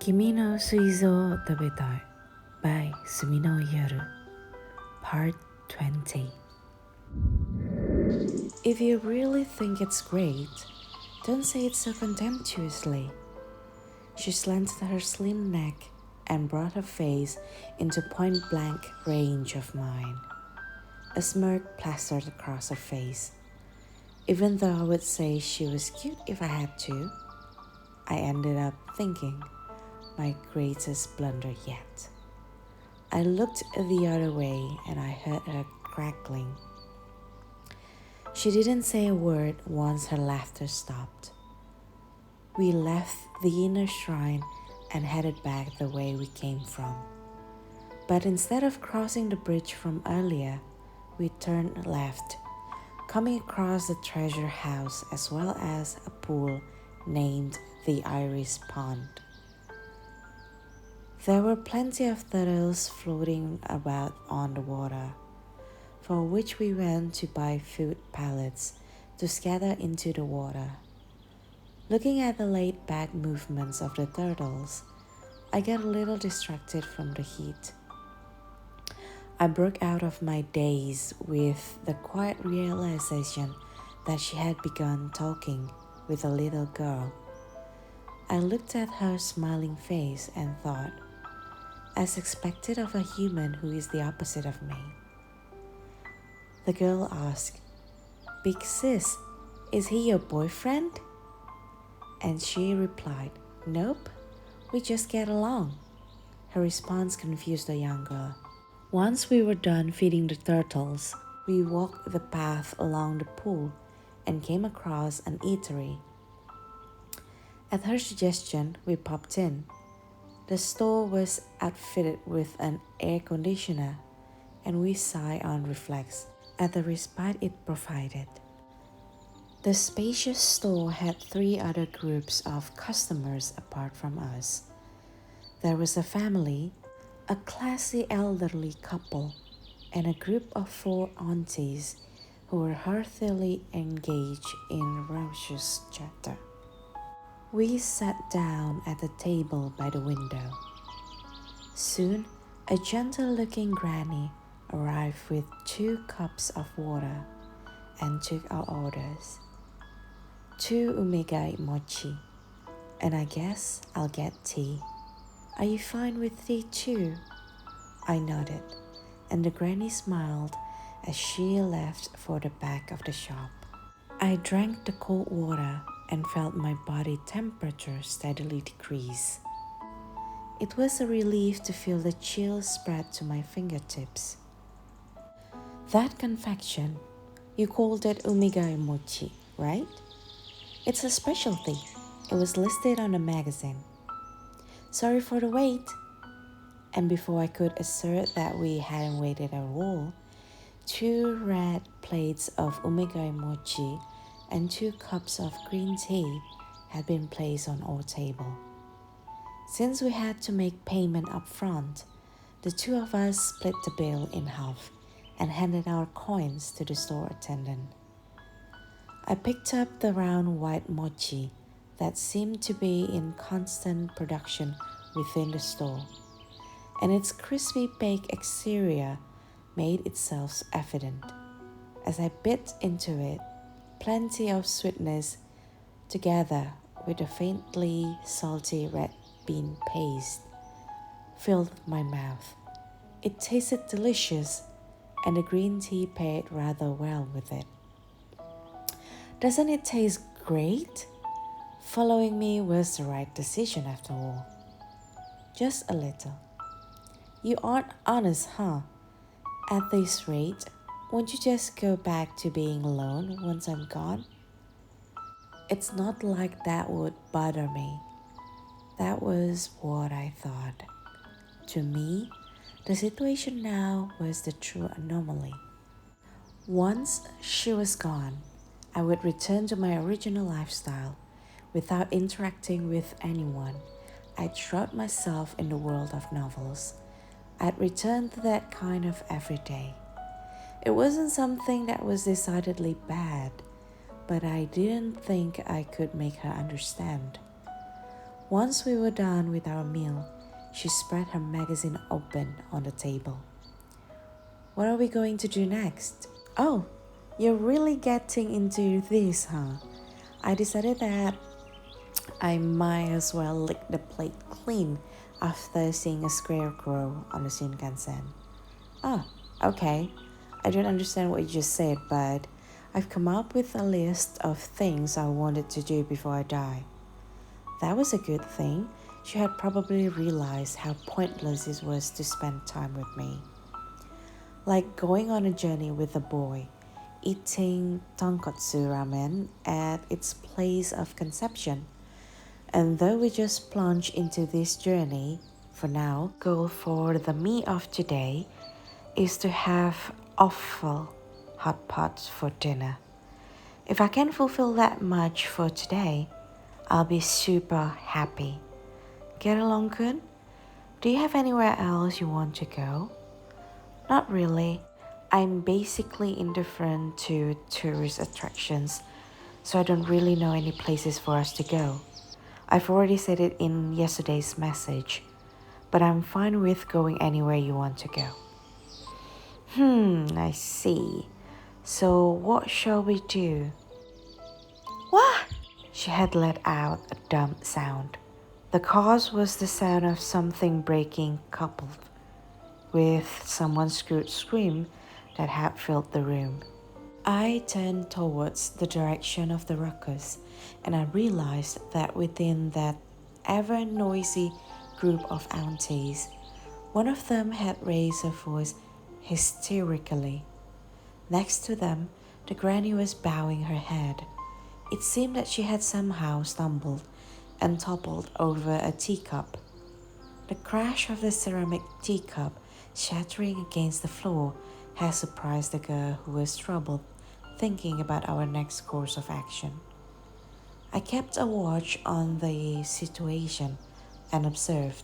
Kimi no Suizo Tabetai by Sumino Yoru, Part 20. If you really think it's great, don't say it so contemptuously. She slanted her slim neck and brought her face into point-blank range of mine. A smirk plastered across her face. Even though I would say she was cute if I had to, I ended up thinking my greatest blunder yet. I looked the other way and I heard her crackling. She didn't say a word once her laughter stopped. We left the inner shrine and headed back the way we came from. But instead of crossing the bridge from earlier, we turned left, coming across the treasure house as well as a pool named the Iris Pond. There were plenty of turtles floating about on the water, for which we went to buy food pellets to scatter into the water. Looking at the laid-back movements of the turtles, I got a little distracted from the heat. I broke out of my daze with the quiet realization that she had begun talking with a little girl. I looked at her smiling face and thought, as expected of a human who is the opposite of me. The girl asked, "Big sis, is he your boyfriend?" And she replied, "Nope, we just get along." Her response confused the young girl. Once we were done feeding the turtles, we walked the path along the pool and came across an eatery. At her suggestion, we popped in. The store was outfitted with an air conditioner, and we sighed on reflex at the respite it provided. The spacious store had 3 other groups of customers apart from us. There was a family, a classy elderly couple, and a group of 4 aunties who were heartily engaged in raucous chatter. We sat down at the table by the window. Soon, a gentle-looking granny arrived with 2 cups of water and took our orders. 2 umegai mochi, and I guess I'll get tea. Are you fine with tea too? I nodded, and the granny smiled as she left for the back of the shop. I drank the cold water and felt my body temperature steadily decrease. It was a relief to feel the chill spread to my fingertips. That confection, you called it umegai mochi, right? It's a specialty. It was listed on the magazine. Sorry for the wait. And before I could assert that we hadn't waited at all, 2 red plates of umegai mochi and 2 cups of green tea had been placed on our table. Since we had to make payment up front, the 2 of us split the bill in half and handed our coins to the store attendant. I picked up the round white mochi that seemed to be in constant production within the store, and its crispy baked exterior made itself evident. As I bit into it, plenty of sweetness together with a faintly salty red bean paste filled my mouth. It tasted delicious, and the green tea paired rather well with it. Doesn't it taste great? Following me was the right decision after all. Just a little. You aren't honest, huh? At this rate, won't you just go back to being alone once I'm gone? It's not like that would bother me. That was what I thought. To me, the situation now was the true anomaly. Once she was gone, I would return to my original lifestyle without interacting with anyone. I'd shroud myself in the world of novels. I'd return to that kind of everyday. It wasn't something that was decidedly bad, but I didn't think I could make her understand. Once we were done with our meal, she spread her magazine open on the table. What are we going to do next? Oh, you're really getting into this, huh? I decided that I might as well lick the plate clean after seeing a scarecrow on the Shinkansen. Oh, okay. I don't understand what you just said, but I've come up with a list of things I wanted to do before I die. That was a good thing. She had probably realized how pointless it was to spend time with me. Like going on a journey with a boy, eating tonkotsu ramen at its place of conception. And though we just plunge into this journey, for now, goal for the me of today is to have awful hot pot for dinner. If I can fulfill that much for today, I'll be super happy. Get along, Kun? Do you have anywhere else you want to go? Not really. I'm basically indifferent to tourist attractions, so I don't really know any places for us to go. I've already said it in yesterday's message, but I'm fine with going anywhere you want to go. I see. So what shall we do? What? She had let out a dumb sound. The cause was the sound of something breaking coupled with someone's scream that had filled the room. I turned towards the direction of the ruckus, and I realized that within that ever noisy group of aunties, one of them had raised her voice hysterically. Next to them, the granny was bowing her head. It seemed that she had somehow stumbled and toppled over a teacup. The crash of the ceramic teacup shattering against the floor had surprised the girl who was troubled, thinking about our next course of action. I kept a watch on the situation and observed.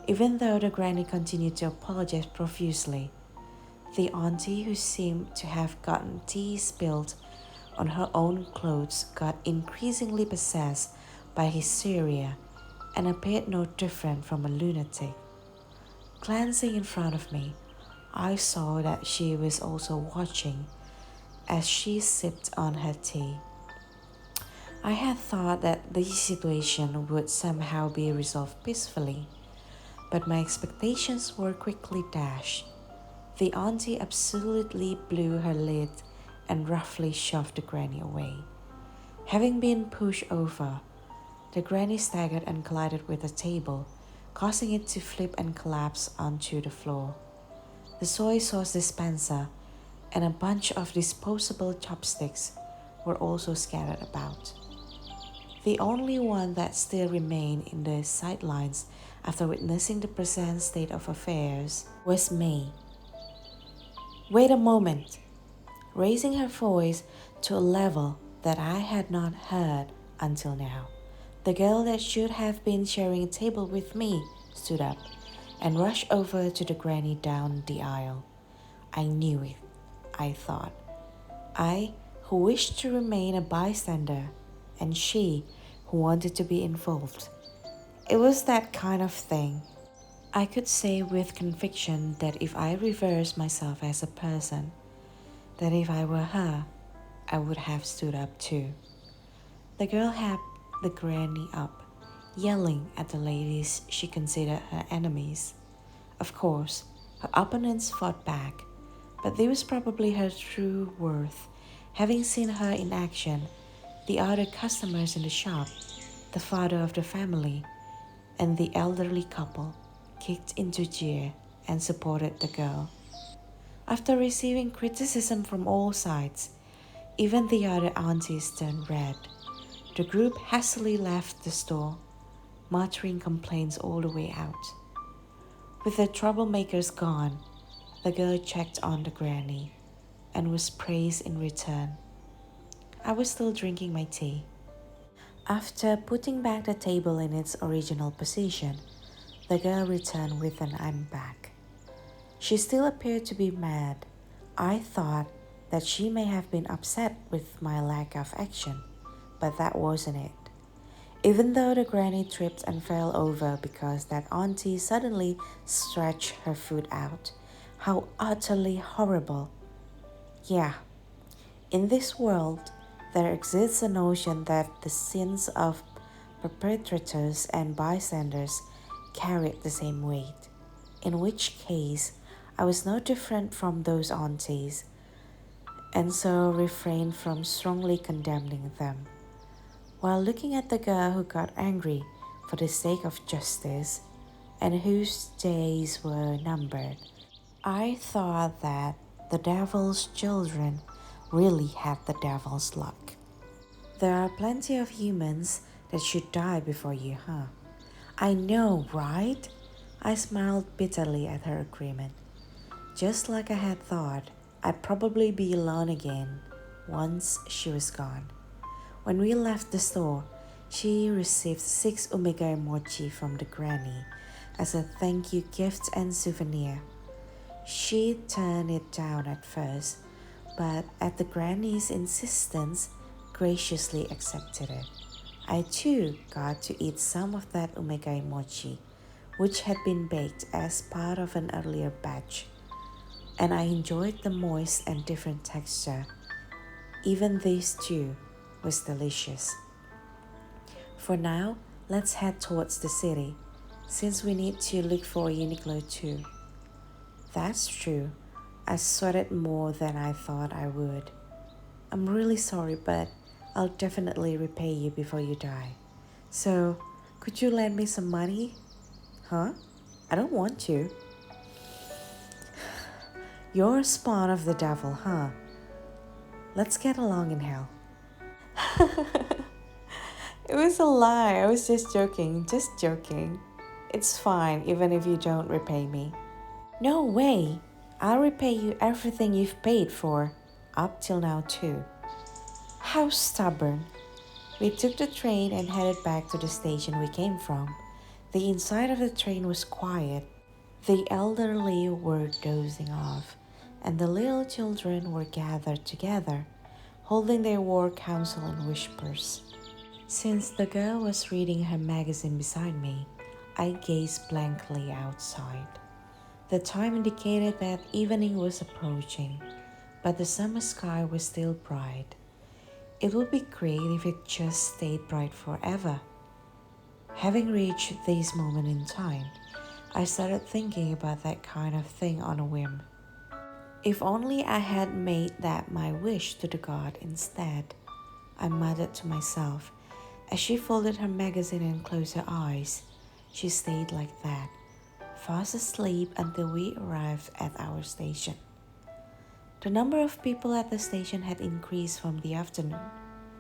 Even though the granny continued to apologize profusely, the auntie who seemed to have gotten tea spilled on her own clothes got increasingly possessed by hysteria and appeared no different from a lunatic. Glancing in front of me, I saw that she was also watching as she sipped on her tea. I had thought that the situation would somehow be resolved peacefully, but my expectations were quickly dashed. The auntie absolutely blew her lid and roughly shoved the granny away. Having been pushed over, the granny staggered and collided with the table, causing it to flip and collapse onto the floor. The soy sauce dispenser and a bunch of disposable chopsticks were also scattered about. The only one that still remained in the sidelines after witnessing the present state of affairs was May. Wait a moment! Raising her voice to a level that I had not heard until now, the girl that should have been sharing a table with me stood up and rushed over to the granny down the aisle. I knew it, I thought. I, who wished to remain a bystander, and she, who wanted to be involved. It was that kind of thing. I could say with conviction that if I reversed myself as a person, that if I were her, I would have stood up too. The girl had the granny up, yelling at the ladies she considered her enemies. Of course, her opponents fought back, but this was probably her true worth. Having seen her in action, the other customers in the shop, the father of the family, and the elderly couple kicked into gear and supported the girl. After receiving criticism from all sides, even the other aunties turned red. The group hastily left the store, muttering complaints all the way out. With the troublemakers gone, the girl checked on the granny and was praised in return. I was still drinking my tea. After putting back the table in its original position, the girl returned with an "I'm back." She still appeared to be mad. I thought that she may have been upset with my lack of action, but that wasn't it. Even though the granny tripped and fell over because that auntie suddenly stretched her foot out. How utterly horrible. Yeah, in this world, there exists a notion that the sins of perpetrators and bystanders carried the same weight, in which case I was no different from those aunties, and so refrained from strongly condemning them. While looking at the girl who got angry for the sake of justice and whose days were numbered, I thought that the devil's children really had the devil's luck. There are plenty of humans that should die before you, huh? I know, right? I smiled bitterly at her agreement. Just like I had thought, I'd probably be alone again once she was gone. When we left the store, she received 6 omega mochi from the granny as a thank you gift and souvenir. She turned it down at first, but at the granny's insistence, graciously accepted it. I too got to eat some of that omega mochi, which had been baked as part of an earlier batch, and I enjoyed the moist and different texture. Even this too was delicious. For now, let's head towards the city, since we need to look for a Uniqlo too. That's true. I sweated more than I thought I would. I'm really sorry, but I'll definitely repay you before you die. So, could you lend me some money? Huh? I don't want to. You're a spawn of the devil, huh? Let's get along in hell. It was a lie. I was just joking. Just joking. It's fine, even if you don't repay me. No way. I'll repay you everything you've paid for, up till now too. How stubborn. We took the train and headed back to the station we came from. The inside of the train was quiet. The elderly were dozing off, and the little children were gathered together, holding their war council in whispers. Since the girl was reading her magazine beside me, I gazed blankly outside. The time indicated that evening was approaching, but the summer sky was still bright. It would be great if it just stayed bright forever. Having reached this moment in time, I started thinking about that kind of thing on a whim. If only I had made that my wish to the god instead, I muttered to myself as she folded her magazine and closed her eyes. She stayed like that, fast asleep until we arrived at our station. The number of people at the station had increased from the afternoon.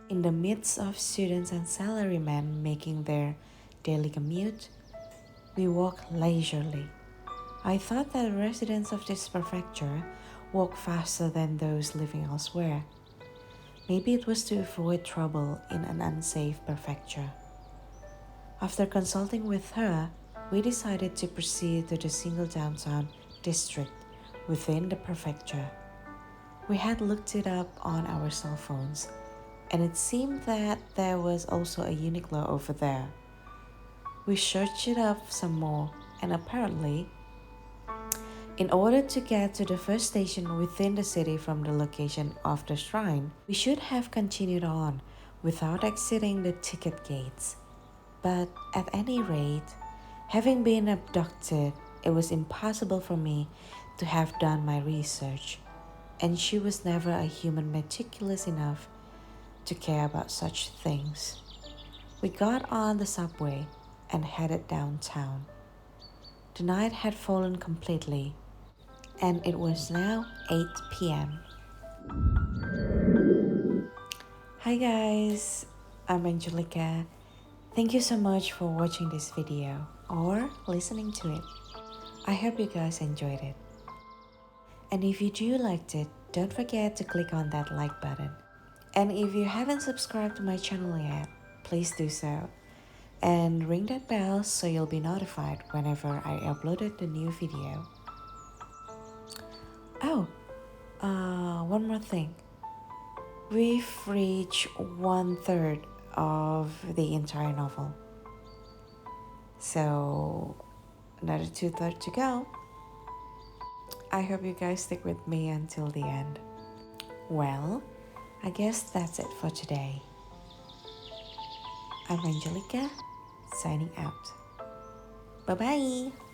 In the midst of students and salarymen making their daily commute, we walked leisurely. I thought that the residents of this prefecture walk faster than those living elsewhere. Maybe it was to avoid trouble in an unsafe prefecture. After consulting with her, we decided to proceed to the single downtown district within the prefecture. We had looked it up on our cell phones, and it seemed that there was also a Uniqlo over there. We searched it up some more, and apparently, in order to get to the first station within the city from the location of the shrine, we should have continued on without exiting the ticket gates. But at any rate, having been abducted, it was impossible for me to have done my research, and she was never a human meticulous enough to care about such things. We got on the subway and headed downtown. The night had fallen completely, and it was now 8 p.m. Hi guys, I'm Angelica. Thank you so much for watching this video or listening to it. I hope you guys enjoyed it. And if you do liked it, don't forget to click on that like button. And if you haven't subscribed to my channel yet, please do so. And ring that bell so you'll be notified whenever I uploaded the new video. Oh, one more thing. We've reached 1/3 of the entire novel. So, another two-thirds to go. I hope you guys stick with me until the end. Well, I guess that's it for today. I'm Angelica, signing out. Bye-bye.